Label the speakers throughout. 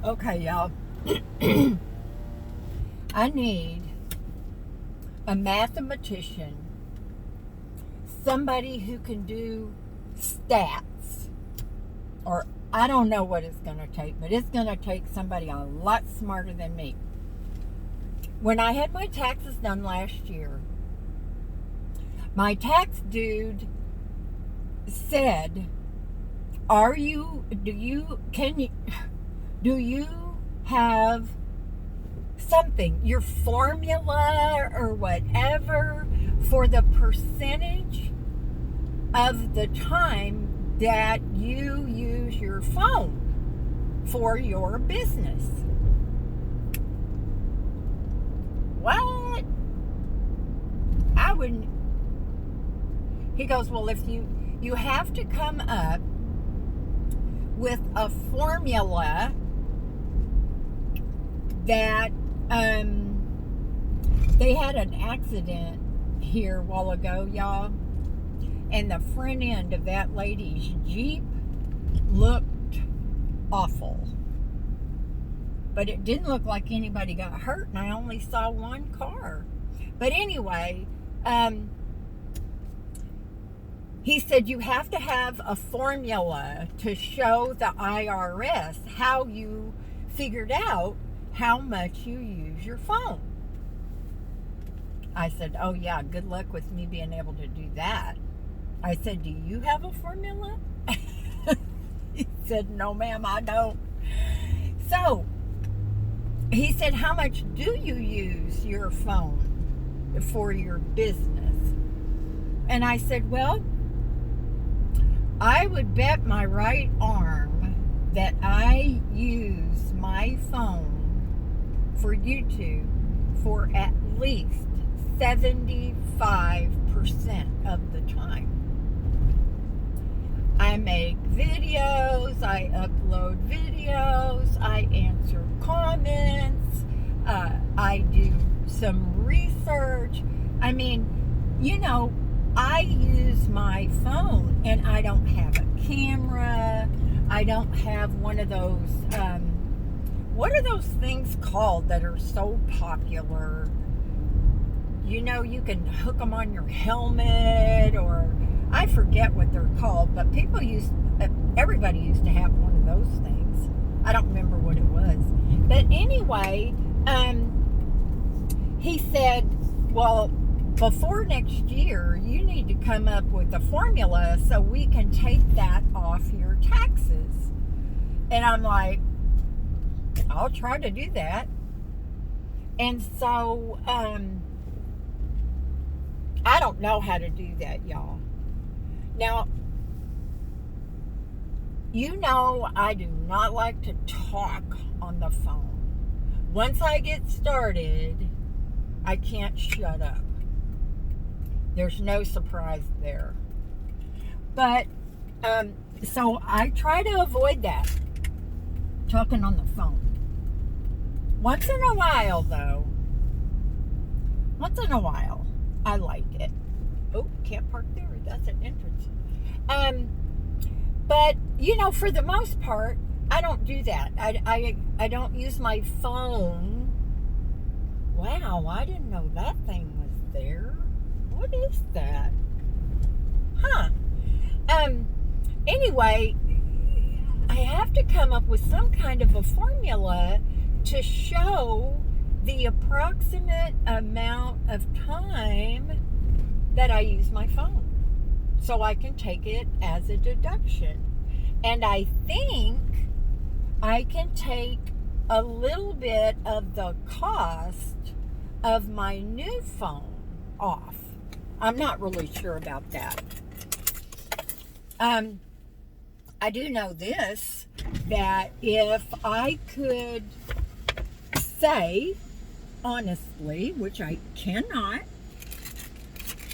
Speaker 1: Okay, y'all. I need a mathematician, somebody who can do stats, or I don't know what it's going to take, but it's going to take somebody a lot smarter than me. When I had my taxes done last year, my tax dude said, do you have something, your formula or whatever for the percentage of the time that you use your phone for your business? What? I wouldn't. He goes, well, if you have to come up with a formula that they had an accident here a while ago, y'all, and the front end of that lady's Jeep looked awful, but it didn't look like anybody got hurt, and I only saw one car. But anyway, he said you have to have a formula to show the IRS how you figured out how much you use your phone. I said, oh yeah, good luck with me being able to do that. I said, do you have a formula? He said, no ma'am, I don't. So he said, how much do you use your phone for your business? And I said, well, I would bet my right arm that I use my phone for YouTube for at least 75% of the time. I make videos, I upload videos, I answer comments, I do some research. I mean, I use my phone, and I don't have a camera. I don't have one of those, what are those things called that are so popular? You can hook them on your helmet, or I forget what they're called, but everybody used to have one of those things. I don't remember what it was. But anyway, he said, well, before next year, you need to come up with a formula so we can take that off your taxes. And I'm like, I'll try to do that. And so, I don't know how to do that, y'all. Now, I do not like to talk on the phone. Once I get started, I can't shut up. There's no surprise there. But, so I try to avoid that, talking on the phone. Once in a while, though, I like it. Oh, can't park there. That's an entrance. But, for the most part, I don't do that. I don't use my phone. Wow, I didn't know that thing was there. What is that? Huh. Anyway, I have to come up with some kind of a formula to show the approximate amount of time that I use my phone, so I can take it as a deduction. And I think I can take a little bit of the cost of my new phone off. I'm not really sure about that. I do know this, that if I could say, honestly, which I cannot,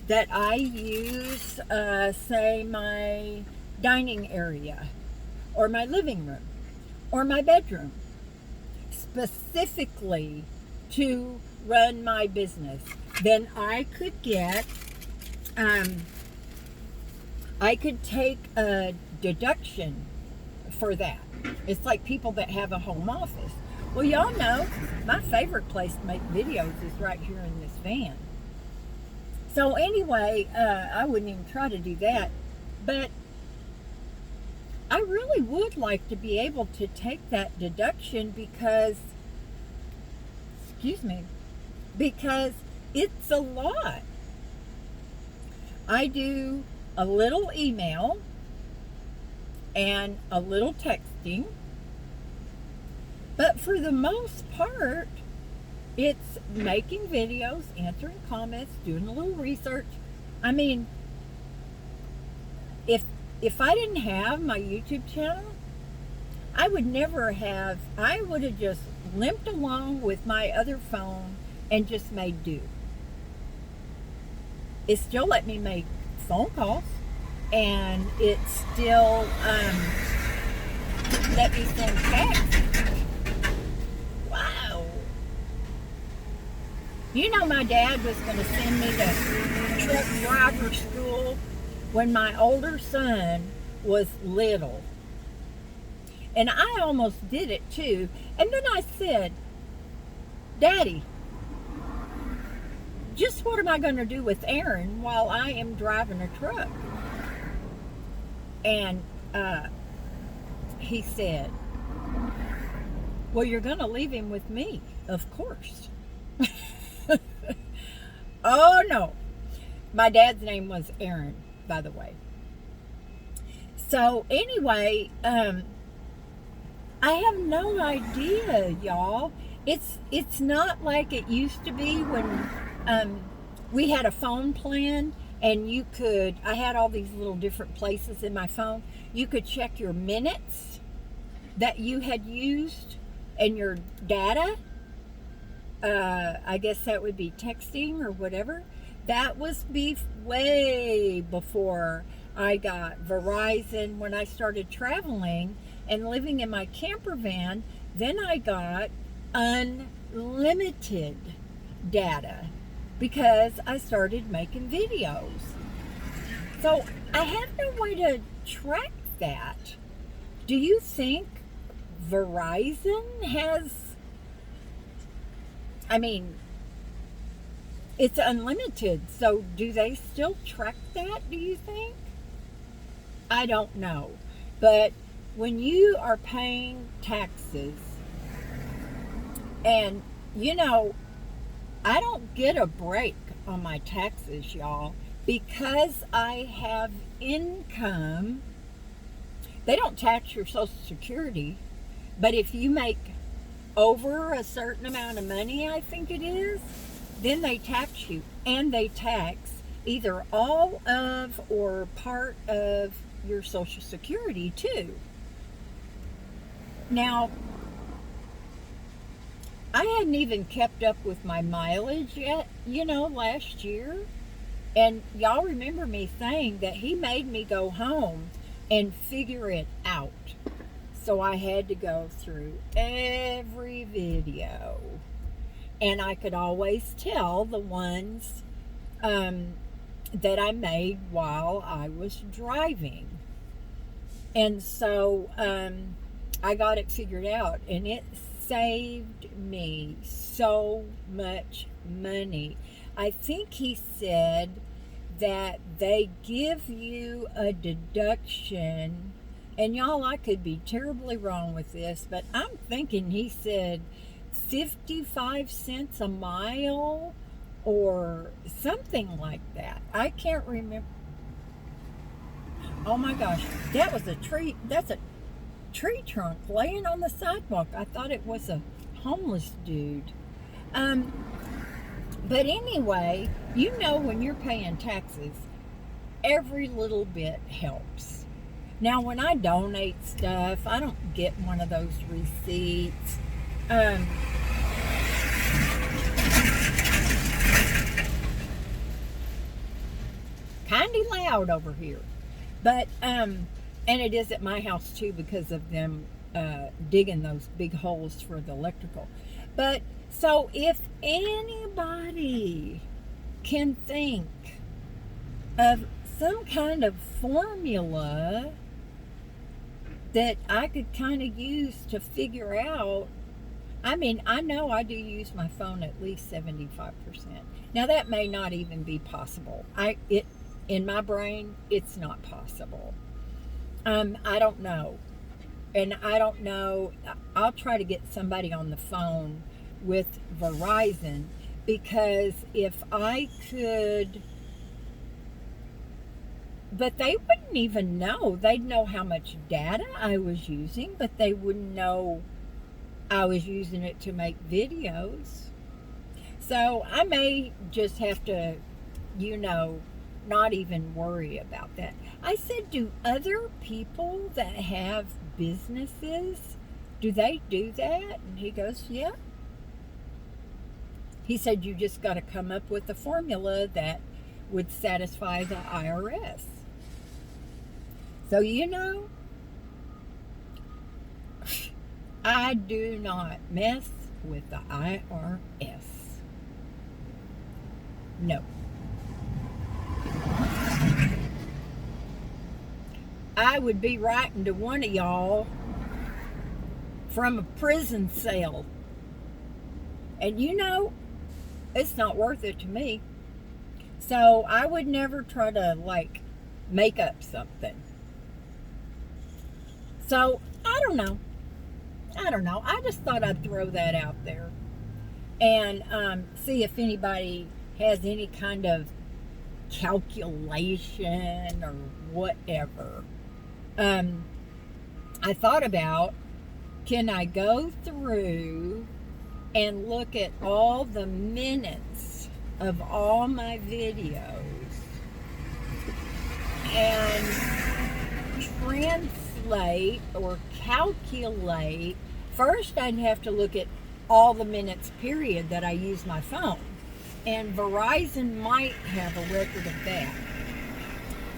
Speaker 1: that I use, say, my dining area, or my living room, or my bedroom, specifically to run my business, then I could get, I could take a deduction for that. It's like people that have a home office. Well, y'all know my favorite place to make videos is right here in this van. So anyway, I wouldn't even try to do that. But I really would like to be able to take that deduction because, excuse me, because it's a lot. I do a little email and a little texting, but for the most part, it's making videos, answering comments, doing a little research. I mean, if I didn't have my YouTube channel, I would have just limped along with my other phone and just made do. It still let me make phone calls, and it still let me send texts. Wow. You know, my dad was going to send me to truck driver school when my older son was little. And I almost did it too. And then I said, Daddy, just what am I going to do with Aaron while I am driving a truck? And he said, well, you're going to leave him with me, of course. Oh, no. My dad's name was Aaron, by the way. So anyway, I have no idea, y'all. It's not like it used to be when we had a phone plan, and I had all these little different places in my phone. You could check your minutes that you had used and your data. I guess that would be texting or whatever. That was way before I got Verizon. When I started traveling and living in my camper van, then I got unlimited data because I started making videos. So I have no way to track that. Do you think Verizon has, I mean, it's unlimited, so do they still track that, do you think? I don't know. But when you are paying taxes, and you know, I don't get a break on my taxes, y'all, because I have income. They don't tax your Social Security, but if you make over a certain amount of money, I think it is, then they tax you. And they tax either all of or part of your Social Security too. Now, I hadn't even kept up with my mileage yet, last year. And y'all remember me saying that he made me go home and figure it out. So I had to go through every video. And I could always tell the ones that I made while I was driving. And so I got it figured out, and it saved me so much money. I think he said that they give you a deduction, and y'all, I could be terribly wrong with this, but I'm thinking he said 55 cents a mile or something like that. I can't remember. Oh my gosh, that was a tree. That's a tree trunk laying on the sidewalk. I thought it was a homeless dude. But anyway, when you're paying taxes, every little bit helps. Now, when I donate stuff, I don't get one of those receipts. Kinda loud over here. But, and it is at my house too because of them digging those big holes for the electrical. But, so if anybody can think of some kind of formula that I could kind of use to figure out. I mean, I know I do use my phone at least 75%. Now that may not even be possible. In my brain, it's not possible. I don't know. And I don't know. I'll try to get somebody on the phone with Verizon, because if I could, but they wouldn't even know. They'd know how much data I was using, but they wouldn't know I was using it to make videos. So I may just have to, not even worry about that. I said, do other people that have businesses, do they do that? And he goes, yeah. He said, you just got to come up with a formula that would satisfy the IRS. So, I do not mess with the IRS. No. I would be writing to one of y'all from a prison cell. And it's not worth it to me. So I would never try to, make up something. So, I don't know. I just thought I'd throw that out there and see if anybody has any kind of calculation or whatever. I thought about, can I go through and look at all the minutes of all my videos and translate or calculate. First, I'd have to look at all the minutes period that I use my phone, and Verizon might have a record of that.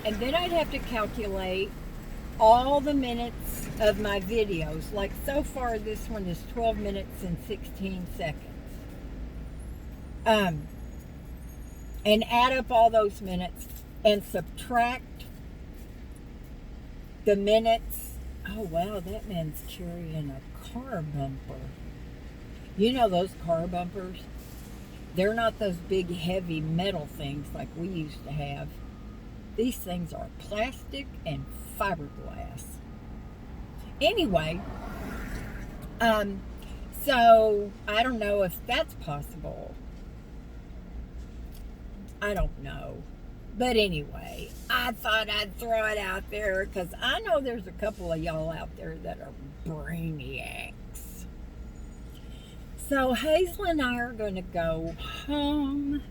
Speaker 1: And then I'd have to calculate all the minutes of my videos. Like so far, this one is 12 minutes and 16 seconds. And add up all those minutes and subtract the minutes. Oh, wow, that man's carrying a car bumper. You know those car bumpers? They're not those big, heavy metal things like we used to have. These things are plastic and fiberglass. Anyway, so I don't know if that's possible. I don't know. But anyway, I thought I'd throw it out there because I know there's a couple of y'all out there that are brainiacs. So Hazel and I are going to go home.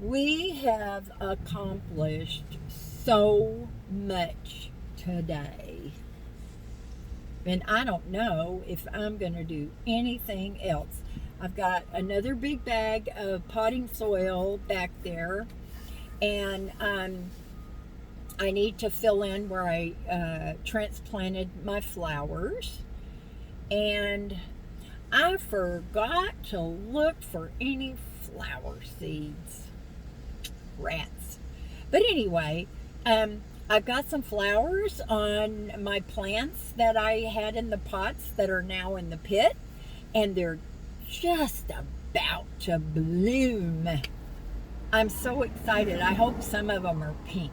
Speaker 1: We have accomplished so much today. And I don't know if I'm going to do anything else. I've got another big bag of potting soil back there. And I need to fill in where I transplanted my flowers. And I forgot to look for any flower seeds. Rats. But anyway, I've got some flowers on my plants that I had in the pots that are now in the pit. And they're just about to bloom. I'm so excited. I hope some of them are pink.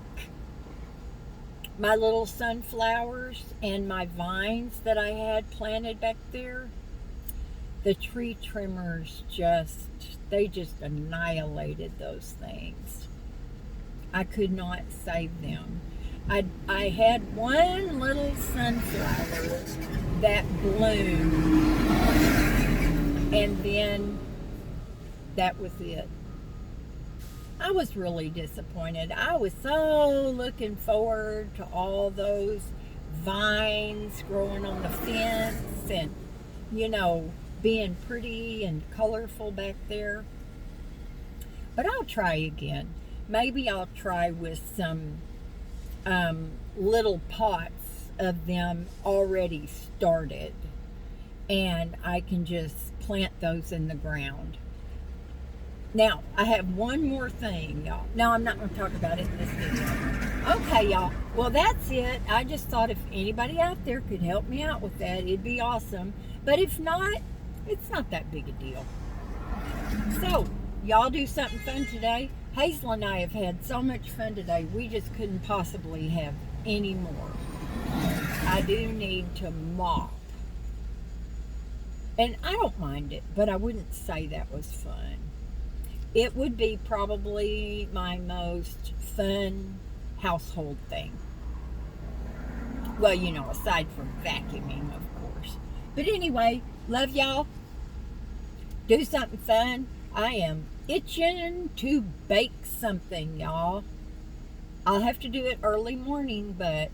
Speaker 1: My little sunflowers and my vines that I had planted back there, the tree trimmers just annihilated those things. I could not save them. I had one little sunflower that bloomed, and then that was it. I was really disappointed. I was so looking forward to all those vines growing on the fence and, being pretty and colorful back there. But I'll try again. Maybe I'll try with some little pots of them already started. And I can just plant those in the ground. Now, I have one more thing, y'all. Now, I'm not going to talk about it in this video. Okay, y'all. Well, that's it. I just thought if anybody out there could help me out with that, it'd be awesome. But if not, it's not that big a deal. So, y'all do something fun today. Hazel and I have had so much fun today, we just couldn't possibly have any more. I do need to mop. And I don't mind it, but I wouldn't say that was fun. It would be probably my most fun household thing. Well, aside from vacuuming, of course. But anyway, love y'all. Do something fun. I am itching to bake something, y'all. I'll have to do it early morning, but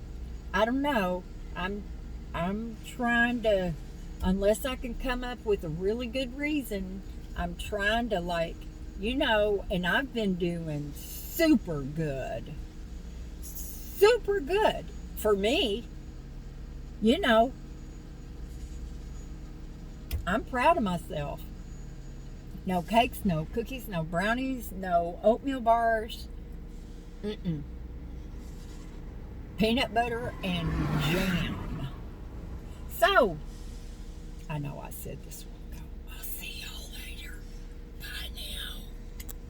Speaker 1: I don't know. I'm trying to, unless I can come up with a really good reason, I'm trying to and I've been doing super good. Super good for me. I'm proud of myself. No cakes, no cookies, no brownies, no oatmeal bars. Mm-mm. Peanut butter and jam. So, I know I said this one.